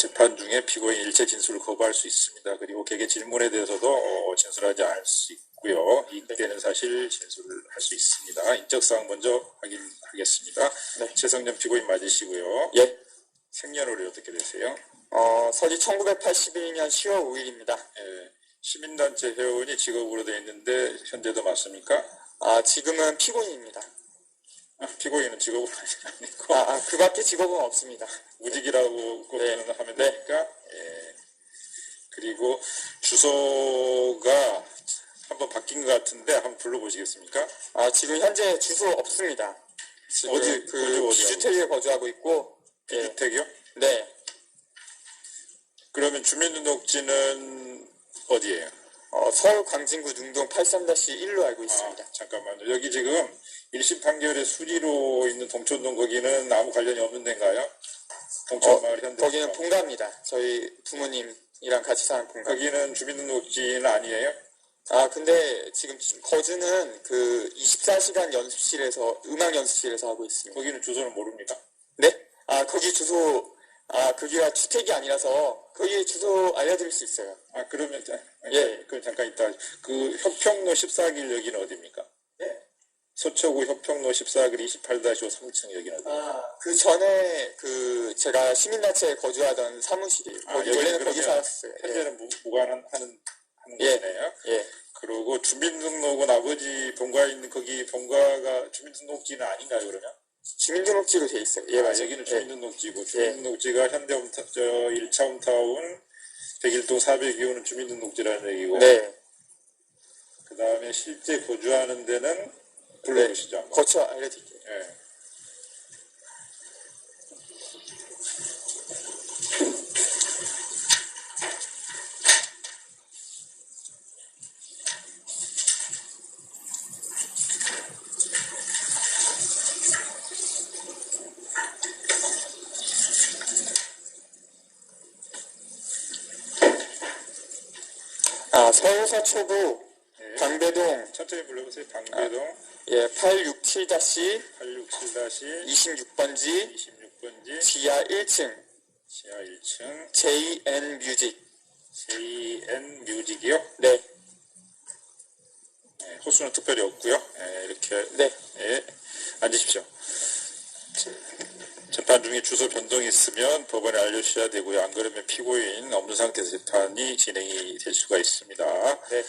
재판 중에 피고인 일체 진술을 거부할 수 있습니다. 그리고 개개 질문에 대해서도 진술하지 않을 수 있고요. 이익되는 사실 진술을 할 수 있습니다. 인적사항 먼저 확인하겠습니다. 네. 최성년 피고인 맞으시고요. 예. 생년월일 어떻게 되세요? 서기 1982년 10월 5일입니다. 예. 시민단체 회원이 직업으로 되어 있는데 현재도 맞습니까? 지금은 피고인입니다. 피고인은 직업으로 아니고 그 밖에 직업은 없습니다. 무직이라고 네. 하면 되니까. 예. 그리고 주소가 한번 바뀐 것 같은데 한번 불러보시겠습니까? 지금 현재 주소 없습니다. 어디 비주택에 거주하고 있고. 비주택이요? 네. 그러면 주민등록지는 어디예요? 서울 광진구 능동 83-1로 알고 있습니다. 잠깐만요. 여기 지금 1심 판결의 수리로 있는 동촌동 거기는 아무 관련이 없는 데인가요? 동촌마을 현대. 거기는 본가입니다. 저희 부모님이랑 같이 사는 본가. 거기는 주민등록지는 아니에요? 근데 지금 거주는 그 24시간 연습실에서, 음악 연습실에서 하고 있습니다. 거기는 주소는 모릅니까? 네? 거기 주소, 거기가 주택이 아니라서 거기 주소 알려드릴 수 있어요. 그러면, 예. 그럼 잠깐 이따, 그 협평로 14길 여기는 어디입니까? 네? 서초구 협평로 14길 28-5 3층 여기는 어디입니까? 그 전에 제가 시민단체에 거주하던 사무실이에요. 원래는 거기 살았어요. 현재는 무관하는 예. 곳이네요. 예. 그리고 주민등록은 아버지 본가에 있는 거기 본가가 주민등록지는 아닌가요, 그러면? 주민등록지로 돼 있어요. 예, 맞아요. 여기는 주민등록지고, 주민등록지가 현대홈타, 1차 홈타운 101동 402호는 주민등록지라는 얘기고. 네. 그 다음에 실제 거주하는 데는 불러주시죠. 네. 거쳐 알려드릴게요. 예. 서울 서초구 방배동 천천히 불러보세요. 방배동 867-26번지 26번지 지하 1층 지하 1층 JN 뮤직. JN 뮤직이요? 네. 호수는 특별히 없고요. 이렇게 네. 앉으십시오. 재판 중에 주소 변동이 있으면 법원에 알려주셔야 되고요. 안 그러면 피고인 없는 상태에서 재판이 진행이 될 수가 있습니다. 네.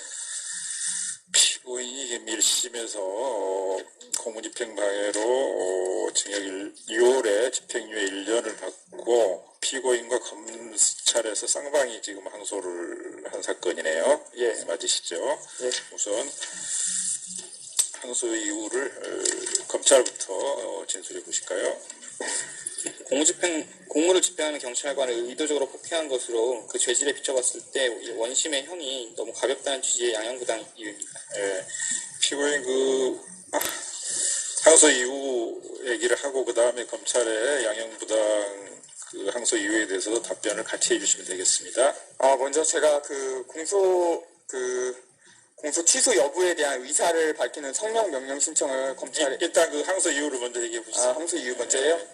피고인이 지금 1심에서 공무집행방해로 징역 6월에 집행유예 1년을 받고 피고인과 검찰에서 쌍방이 지금 항소를 한 사건이네요. 예. 맞으시죠? 예. 우선 항소 이유를 검찰부터 진술해 보실까요? 공무를 집행하는 경찰관을 의도적으로 폭행한 것으로 그 죄질에 비춰봤을 때 원심의 형이 너무 가볍다는 취지의 양형부당 이유입니다. 피고인 항소 이유 얘기를 하고 그 다음에 검찰의 양형부당 항소 이유에 대해서도 답변을 같이 해주시면 되겠습니다. 먼저 제가 공소 취소 여부에 대한 의사를 밝히는 성명 명령 신청을 검찰에 일단 항소 이유를 먼저 얘기해 보시죠. 항소 이유 먼저예요?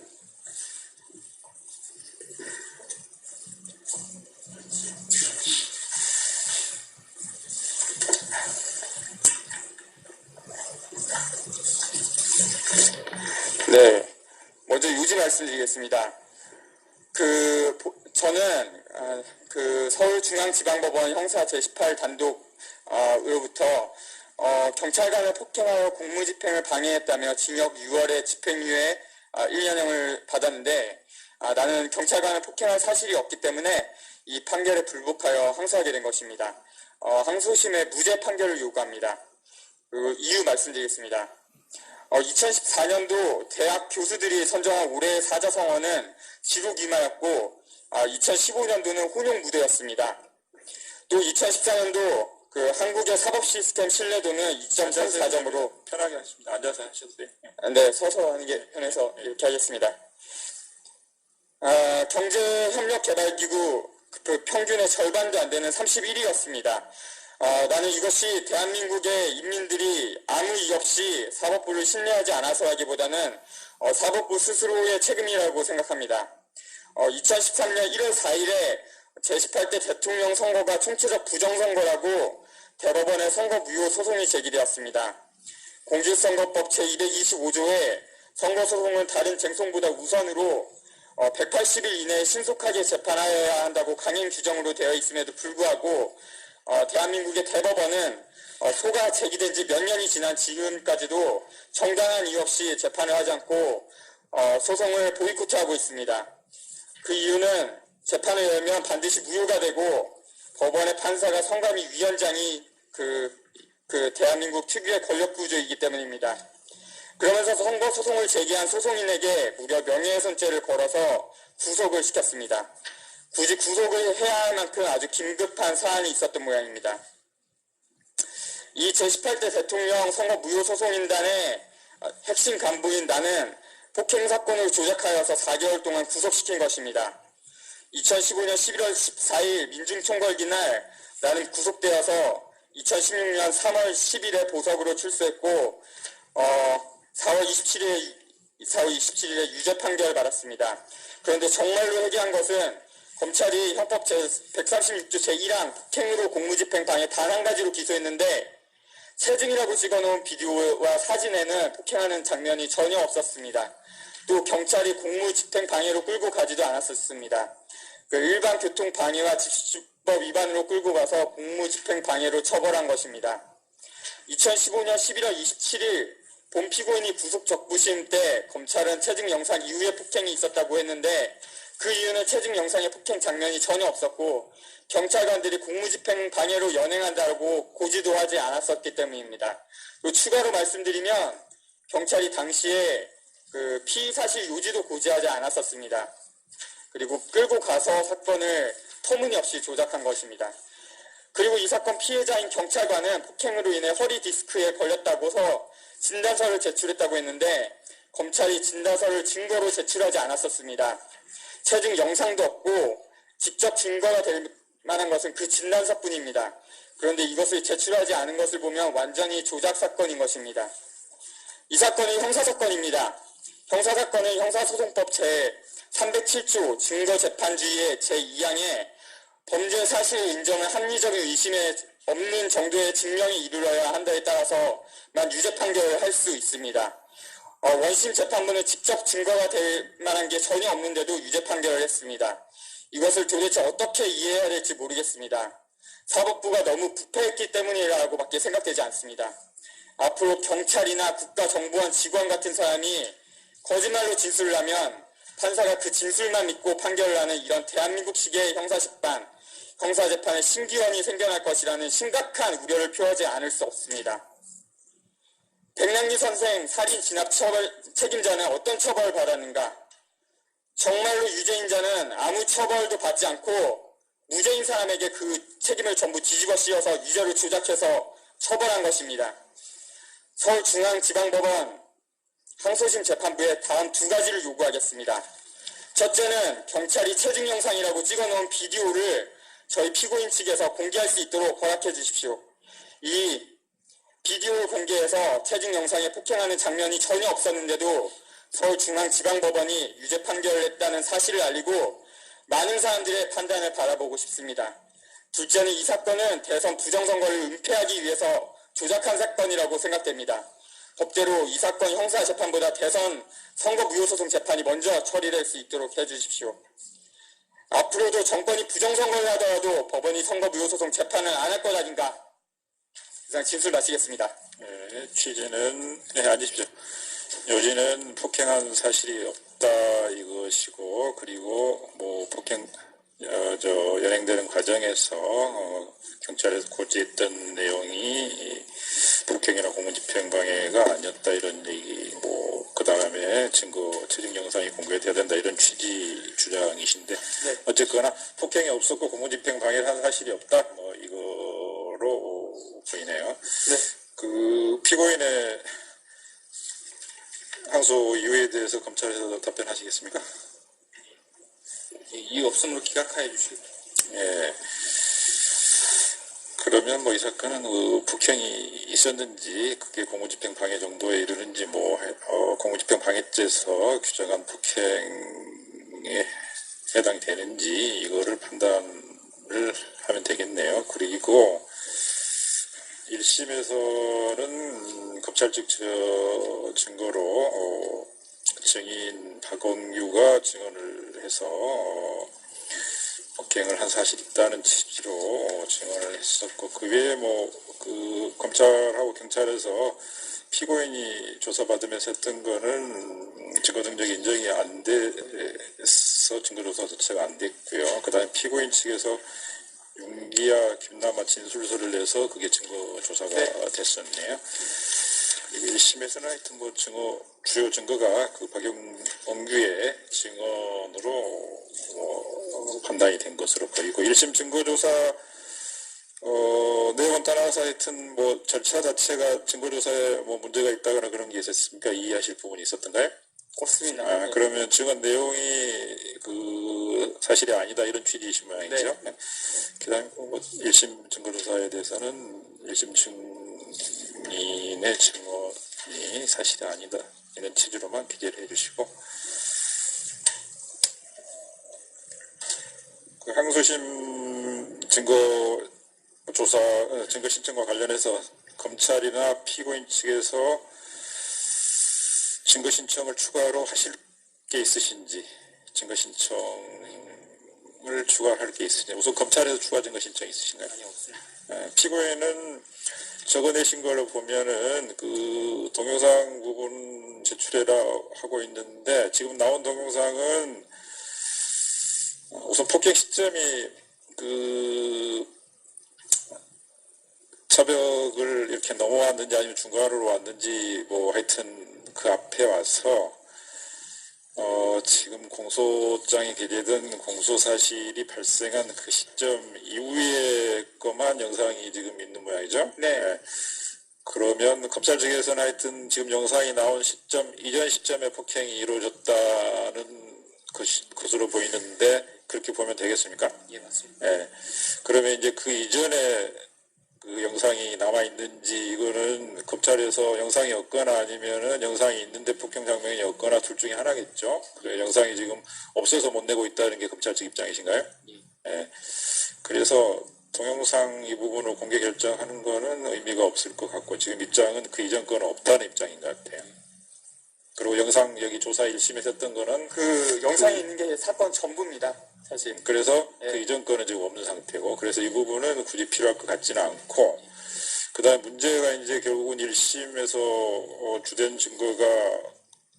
네. 먼저 유지 말씀드리겠습니다. 저는 서울중앙지방법원 형사 제18 단독으로부터 경찰관을 폭행하여 공무집행을 방해했다며 징역 6월에 집행유예 1년형을 받았는데 나는 경찰관을 폭행한 사실이 없기 때문에 이 판결에 불복하여 항소하게 된 것입니다. 항소심에 무죄 판결을 요구합니다. 그리고 이유 말씀드리겠습니다. 2014년도 대학 교수들이 선정한 올해의 사자성어는 지루기마였고 2015년도는 혼용무대였습니다. 또 2014년도 한국의 사법 시스템 신뢰도는 2.4점으로 편하게 하십니다. 앉아서 하셔도 돼요. 네, 서서 하는 게 편해서 이렇게 하겠습니다. 경제협력개발기구 평균의 절반도 안 되는 31위였습니다. 나는 이것이 대한민국의 인민들이 아무 이유 없이 사법부를 신뢰하지 않아서라기보다는 사법부 스스로의 책임이라고 생각합니다. 2013년 1월 4일에 제18대 대통령 선거가 총체적 부정선거라고 대법원에 선거 무효 소송이 제기되었습니다. 공직선거법 제225조에 선거소송은 다른 쟁송보다 우선으로 180일 이내에 신속하게 재판하여야 한다고 강행 규정으로 되어 있음에도 불구하고 대한민국의 대법원은 소가 제기된 지 몇 년이 지난 지금까지도 정당한 이유 없이 재판을 하지 않고 소송을 보이콧하고 있습니다. 그 이유는 재판을 열면 반드시 무효가 되고 법원의 판사가 성감위 위원장이 그 대한민국 특유의 권력 구조이기 때문입니다. 그러면서 선거 소송을 제기한 소송인에게 무려 명예훼손죄를 걸어서 구속을 시켰습니다. 굳이 구속을 해야 할 만큼 아주 긴급한 사안이 있었던 모양입니다. 이 제18대 대통령 선거 무효 소송인단의 핵심 간부인 나는 폭행 사건을 조작하여서 4개월 동안 구속시킨 것입니다. 2015년 11월 14일 민중총궐기 날 나는 구속되어서 2016년 3월 10일에 보석으로 출소했고 4월 27일에 유죄 판결을 받았습니다. 그런데 정말로 회개한 것은 검찰이 형법 제136조 제1항 폭행으로 공무집행 방해 단 한 가지로 기소했는데 체증이라고 찍어놓은 비디오와 사진에는 폭행하는 장면이 전혀 없었습니다. 또 경찰이 공무집행 방해로 끌고 가지도 않았었습니다. 일반 교통 방해와 집시법 위반으로 끌고 가서 공무집행 방해로 처벌한 것입니다. 2015년 11월 27일 본 피고인이 구속 적부심 때 검찰은 체증 영상 이후에 폭행이 있었다고 했는데 그 이유는 체증 영상의 폭행 장면이 전혀 없었고 경찰관들이 공무집행 방해로 연행한다고 고지도 하지 않았었기 때문입니다. 또 추가로 말씀드리면 경찰이 당시에 피의 사실 요지도 고지하지 않았었습니다. 그리고 끌고 가서 사건을 터무니없이 조작한 것입니다. 그리고 이 사건 피해자인 경찰관은 폭행으로 인해 허리 디스크에 걸렸다고서 진단서를 제출했다고 했는데 검찰이 진단서를 증거로 제출하지 않았었습니다. 체증 영상도 없고 직접 증거가 될 만한 것은 그 진단서뿐입니다. 그런데 이것을 제출하지 않은 것을 보면 완전히 조작 사건인 것입니다. 이 사건은 형사사건입니다. 형사사건은 형사소송법 제307조 증거재판주의의 제2항에 범죄 사실 인정은 합리적인 의심에 없는 정도의 증명이 이르러야 한다에 따라서만 유죄 판결을 할 수 있습니다. 원심 재판부는 직접 증거가 될 만한 게 전혀 없는데도 유죄 판결을 했습니다. 이것을 도대체 어떻게 이해해야 될지 모르겠습니다. 사법부가 너무 부패했기 때문이라고밖에 생각되지 않습니다. 앞으로 경찰이나 국가정보원 직원 같은 사람이 거짓말로 진술을 하면 판사가 그 진술만 믿고 판결을 하는 이런 대한민국식의 형사재판에 신기원이 생겨날 것이라는 심각한 우려를 표하지 않을 수 없습니다. 백남기 선생 살인 진압 책임자는 어떤 처벌을 받았는가? 정말로 유죄인자는 아무 처벌도 받지 않고 무죄인 사람에게 그 책임을 전부 뒤집어 씌워서 유죄를 조작해서 처벌한 것입니다. 서울중앙지방법원 항소심 재판부에 다음 두 가지를 요구하겠습니다. 첫째는 경찰이 체증 영상이라고 찍어놓은 비디오를 저희 피고인 측에서 공개할 수 있도록 허락해 주십시오. 이 비디오를 공개해서 체증 영상에 폭행하는 장면이 전혀 없었는데도 서울중앙지방법원이 유죄 판결을 했다는 사실을 알리고 많은 사람들의 판단을 바라보고 싶습니다. 둘째는 이 사건은 대선 부정선거를 은폐하기 위해서 조작한 사건이라고 생각됩니다. 법대로 이 사건 형사재판보다 대선 선거무효소송 재판이 먼저 처리될 수 있도록 해주십시오. 앞으로도 정권이 부정선거를 하더라도 법원이 선거무효소송 재판을 안 할 것 아닌가? 이상 진술 마치겠습니다. 네, 취지는 앉으십시오. 요지는 폭행한 사실이 없다 이것이고 그리고 폭행 연행되는 과정에서 경찰에서 고지했던 내용이 폭행이나 공무집행 방해가 아니었다 이런 얘기 그 다음에 체증 영상이 공개돼야 된다 이런 취지 주장이신데 네. 어쨌거나 폭행이 없었고 공무집행 방해를 한 사실이 없다 이거로 보이네요. 네. 그 피고인의 항소 이유에 대해서 검찰에서 답변하시겠습니까? 이유 없음으로 기각하여 주시고. 예. 그러면 이 사건은 폭행이 있었는지 그게 공무집행 방해 정도에 이르는지 공무집행 방해죄에서 규정한 폭행의 해당되는지 이거를 판단을 하면 되겠네요. 그리고 1심에서는 검찰 측 증거로 증인 박원규가 증언을 해서 폭행을 한 사실이 있다는 취지로 증언을 했었고, 그 외에 그 검찰하고 경찰에서 피고인이 조사받으면서 했던 거는 증거 능력이 인정이 안 돼서 증거조사 자체가 안 됐고요. 그 다음에 피고인 측에서 윤기아, 김남아 진술서를 내서 그게 증거조사가 됐었네요. 그리고 1심에서는 하여튼 주요 증거가 그 박원규의 증언으로 판단이 된 것으로 보이고, 1심 증거조사 내용은 따라서 하여튼 절차 자체가 증거조사에 문제가 있다거나 그런 게 있었습니까? 이해하실 부분이 있었던가요? 없습니다. 그러면 증언 내용이 사실이 아니다 이런 취지이신 모양이죠. 네. 그다음에 1심 증거조사에 대해서는 1심 증인의 증언이 사실이 아니다 이런 취지로만 기재를 해주시고, 그 항소심 증거 신청과 관련해서 검찰이나 피고인 측에서 증거 신청을 추가로 하실 게 있으신지, 증거 신청을 추가할 게 있으신지, 우선 검찰에서 추가 증거 신청 있으신가요? 아니, 없습니다. 피고인은 적어내신 걸로 보면은 그 동영상 부분 제출해라 하고 있는데, 지금 나온 동영상은 우선 폭행 시점이 차벽을 이렇게 넘어왔는지 아니면 중간으로 왔는지 하여튼 그 앞에 와서 지금 공소장에 기재된 공소사실이 발생한 그 시점 이후의 것만 영상이 지금 있는 모양이죠. 네. 그러면 검찰 측에서는 하여튼 지금 영상이 나온 시점 이전 시점에 폭행이 이루어졌다는 것으로 보이는데, 그렇게 보면 되겠습니까? 예, 맞습니다. 예. 그러면 이제 그 이전에 그 영상이 남아 있는지, 이거는 검찰에서 영상이 없거나 아니면은 영상이 있는데 폭행 장면이 없거나 둘 중에 하나겠죠. 그래, 영상이 지금 없어서 못 내고 있다는 게 검찰 측 입장이신가요? 예. 그래서 동영상 이 부분을 공개 결정하는 거는 의미가 없을 것 같고, 지금 입장은 그 이전 거는 없다는 입장인 것 같아요. 그리고 영상 여기 조사 1심에서 했던 거는 그 영상이 있는 게 사건 전부입니다, 사실. 그래서 예. 그 이전 거는 지금 없는 상태고, 그래서 이 부분은 굳이 필요할 것 같지는 않고, 그 다음에 문제가 이제 결국은 1심에서 주된 증거가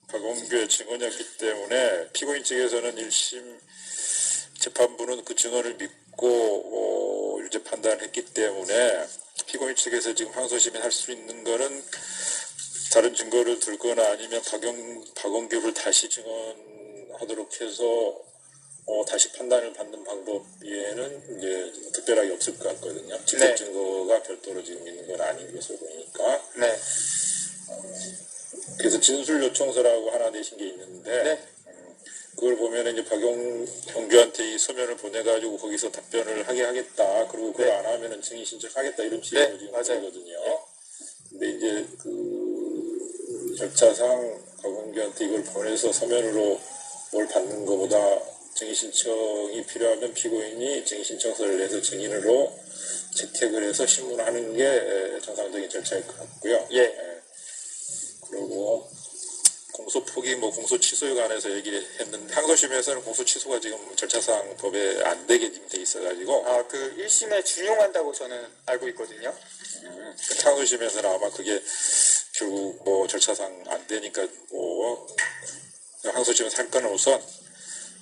박원규의 증언이었기 때문에 피고인 측에서는 1심 재판부는 그 증언을 믿고 유죄 판단을 했기 때문에 피고인 측에서 지금 항소심에 할 수 있는 거는 다른 증거를 들거나 아니면 박원규를 다시 증언하도록 해서 다시 판단을 받는 방법 외에는 이제 특별하게 없을 것 같거든요. 직접 네. 증거가 별도로 지금 있는 건 아닌 것으로 보니까. 네. 그래서 진술 요청서라고 하나 내신 게 있는데, 네. 그걸 보면 이제 박원규한테 이 서면을 보내가지고 거기서 답변을 하게 하겠다. 그리고 그걸 네. 안 하면은 증인 신청하겠다 이런 취지로 네, 지금 맞아요. 보거든요. 근데 이제 절차상 박원규한테 이걸 보내서 서면으로 뭘 받는 것보다 증인 신청이 필요하면 피고인이 증인 신청서를 내서 증인으로 채택을 해서 신문하는 게 정상적인 절차일 것 같고요. 예. 그리고 공소 포기, 공소 취소에 관해서 얘기를 했는데, 항소심에서는 공소 취소가 지금 절차상 법에 안 되게 지금 돼 있어가지고, 그 1심에 준용한다고 저는 알고 있거든요. 항소심에서는 아마 그게 결국 절차상 안 되니까 항소심에서 할 거는 우선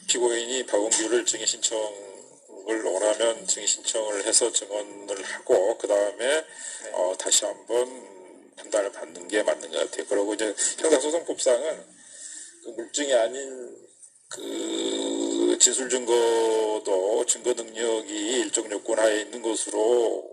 피고인이 박원규를 증인 신청을 원하면 증인 신청을 해서 증언을 하고, 그 다음에 다시 한번 판단을 받는 게 맞는 것 같아요. 그리고 이제 형사소송법상은 그 물증이 아닌 그 진술 증거도 증거 능력이 일정 요건 하에 있는 것으로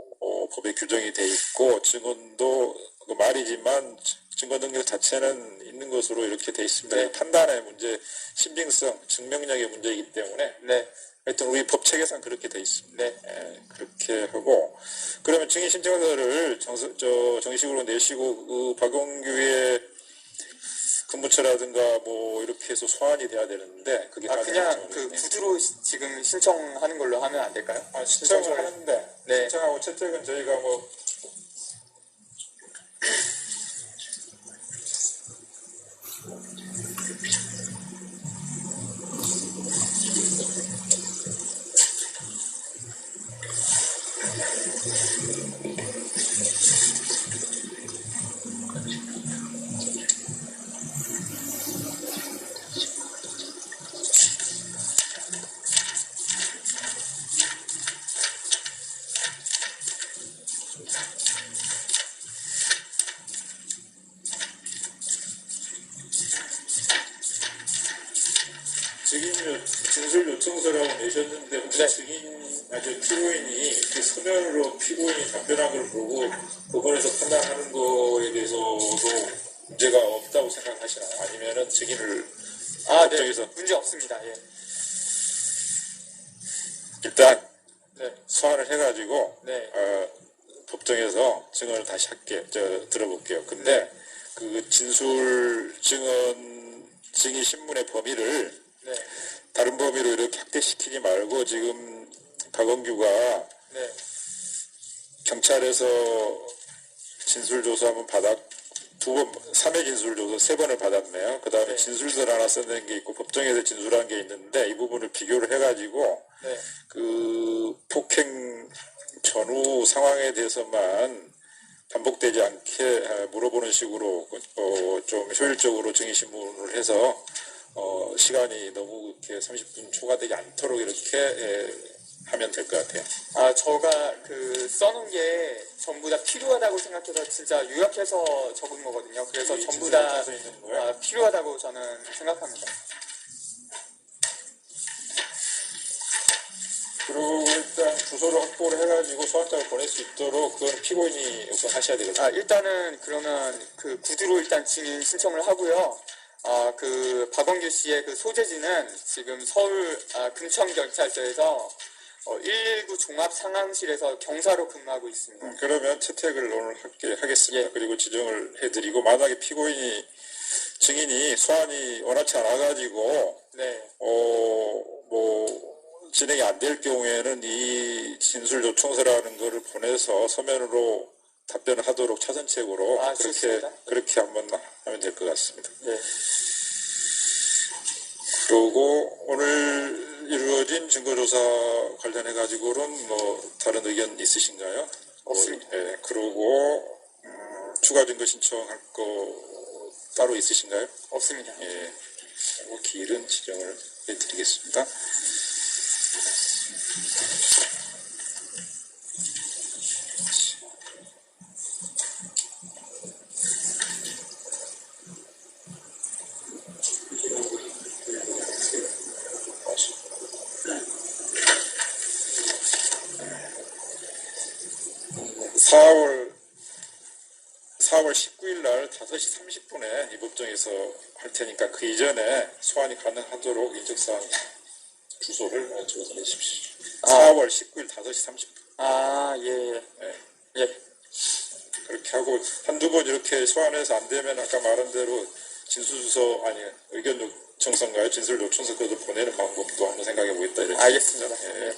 법에 규정이 돼 있고, 증언도 그 말이지만 증거 능력 자체는 있는 것으로 이렇게 돼 있습니다. 네. 판단의 문제, 신빙성, 증명력의 문제이기 때문에 네. 하여튼 우리 법 체계상 그렇게 돼 있습니다. 네. 그렇게 하고, 그러면 증인 신청서를 정식으로 내시고 그 박원규의 근무처라든가 뭐 이렇게 해서 소환이 돼야 되는데 그게 그냥 가능하죠. 그 구두로 지금 신청하는 걸로 하면 안 될까요? 신청을 하는데 네. 신청하고 채택은 저희가 뭐 진술 요청서라고 내셨는데 혹시 네. 피고인이 그 서면으로 피고인이 답변한 걸 보고 법원에서 판단하는 거에 대해서도 문제가 없다고 생각하시나요? 아니면은 증인을 네. 법정에서 문제 없습니다. 예. 일단 네. 소환을 해가지고 네. 법정에서 증언을 다시 들어볼게요. 근데 그 진술 증인 신문의 범위를 네. 다른 범위로 이렇게 확대시키지 말고 지금 박원규가 네. 경찰에서 진술조사 한번 3회 진술조사 3번을 받았네요. 그 다음에 네. 진술서를 하나 써낸 게 있고 법정에서 진술한 게 있는데 이 부분을 비교를 해가지고 네. 그 폭행 전후 상황에 대해서만 반복되지 않게 물어보는 식으로 좀 효율적으로 증인신문을 해서 시간이 너무 이렇게 30분 초과되지 않도록 이렇게 하면 될 것 같아요. 제가 써놓은 게 전부 다 필요하다고 생각해서 진짜 요약해서 적은 거거든요. 그래서 이 전부 다 진술서에 있는 거예요? 필요하다고 저는 생각합니다. 그리고 일단 주소를 확보를 해가지고 소환장을 보낼 수 있도록 그건 피고인이 우선 하셔야 되거든요. 일단은 그러면 그 구두로 일단 증인 신청을 하고요. 그 박원규 씨의 그 소재지는 지금 서울 금천경찰서에서 119 종합상황실에서 경사로 근무하고 있습니다. 그러면 채택을 오늘 하겠습니다. 예. 그리고 지정을 해드리고 만약에 증인이 소환이 원활치 않아가지고 네. 진행이 안 될 경우에는 이 진술 요청서라는 거를 보내서 서면으로 답변을 하도록 차선책으로 좋습니다. 그렇게 한번 하면 될 것 같습니다. 네. 그리고 오늘 이루어진 증거조사 관련해 가지고는 뭐 다른 의견 있으신가요? 없습니다. 예. 그리고 추가 증거 신청할 거 따로 있으신가요? 없습니다. 예. 기일은 지정을 해드리겠습니다. 4월 19일 날 5시 30분에 이 법정에서 할 테니까 그 이전에 소환이 가능하도록 인적사항 주소를 적어서 내십시오. 4월 19일 5시 30분. 예. 예. 예. 그렇게 하고 한두 번 이렇게 소환해서 안 되면 아까 말한 대로 의견 요청서인가요? 진술 요청서 그것도 보내는 방법도 한번 생각해 보겠다. 이렇게. 알겠습니다. 예.